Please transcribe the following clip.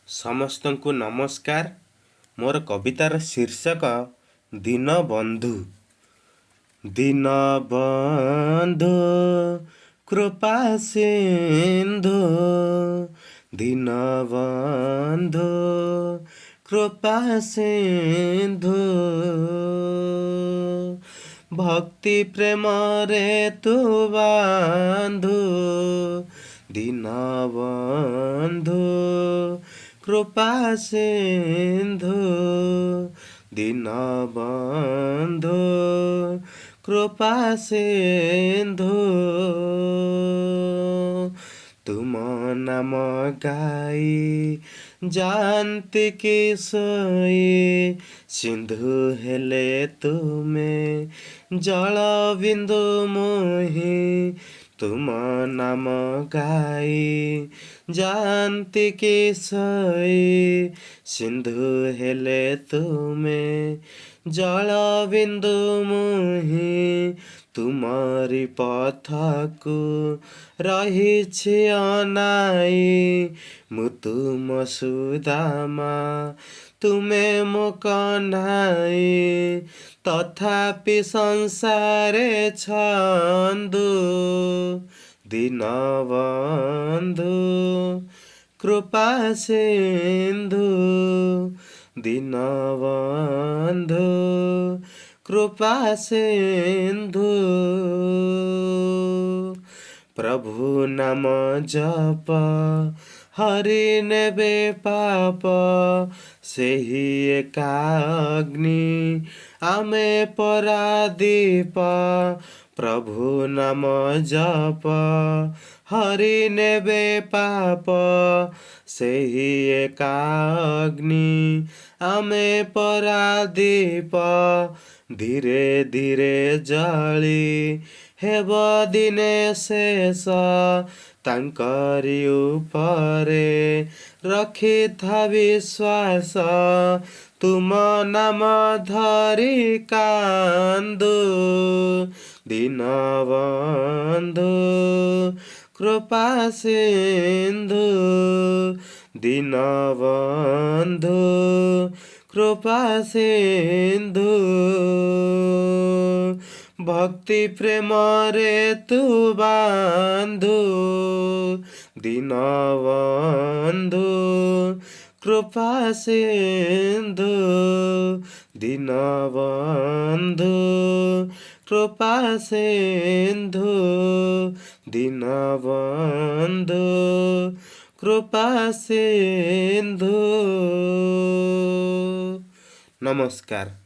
ସମସ୍ତଙ୍କୁ ନମସ୍କାର। ମୋର କବିତାର ଶୀର୍ଷକ ଦୀନବନ୍ଧୁ। ଦୀନବନ୍ଧୁ କୃପା ସିନ୍ଧୁ, ଦୀନବନ୍ଧୁ କୃପା ସିନ୍ଧୁ, ଭକ୍ତି ପ୍ରେମରେ ତୁ ବାନ୍ଧୁ, ଦୀନବନ୍ଧୁ କୃପା ସିନ୍ଧୁ, ଦୀନବନ୍ଧୁ କୃପା ସିନ୍ଧୁ। ତୁମ ନାମ ଗାଇ ଯାଆନ୍ତି କି ଶୋଇ, ସିନ୍ଧୁ ହେଲେ ତୁମେ ଜଳ ବିନ୍ଦୁ ମୋହି। ତୁମ ନାମ ଗାଇ ଯାଆନ୍ତି କି ଶୋଇ, ସିନ୍ଧୁ ହେଲେ ତୁମେ ଜଳ ବିନ୍ଦୁ ମୋହି। ତୁମରି ପଥକୁ ରହିଛି ଅନାଇ, ମୁଁ ତୁମ ସୁଦାମା ତୁମେ ମୋ କହ୍ନାଇ। ତଥାପି ସଂସାରେ ଛନ୍ଦୁ, ଦୀନବନ୍ଧୁ କୃପା ସିନ୍ଧୁ, ଦୀନବନ୍ଧୁ କୃପା ସିନ୍ଧୁ। ପ୍ରଭୁ ନାମ ଜପ ହରି ନେବେ ପାପ, ସେହି ଏକା ଅଗ୍ନି ଆମେ ପରାଦୀପ। ପ୍ରଭୁ ନାମ ଜପ ହରି ନେବେ ପାପ, ସେହି ଏକା ଅଗ୍ନି ଆମେ ପରାଦୀପ। ଧୀରେ ଧୀରେ ଜଳି ହେବ ଦିନେ ଶେଷ, ତାଙ୍କରି ଉପରେ ରଖିଥା ବିଶ୍ୱାସ। ତୁମ ନାମ ଧରି କାନ୍ଦୁ, ଦୀନବନ୍ଧୁ କୃପା ସିନ୍ଧୁ, ଦୀନବନ୍ଧୁ କୃପା ସିନ୍ଧୁ। ଭକ୍ତି ପ୍ରେମରେ ତୁ ବାନ୍ଧୁ, ଦୀନବନ୍ଧୁ କୃପା ସିନ୍ଧୁ, ଦୀନବନ୍ଧୁ କୃପା ସିନ୍ଧୁ, ଦୀନବନ୍ଧୁ କୃପା ସିନ୍ଧୁ। ନମସ୍କାର।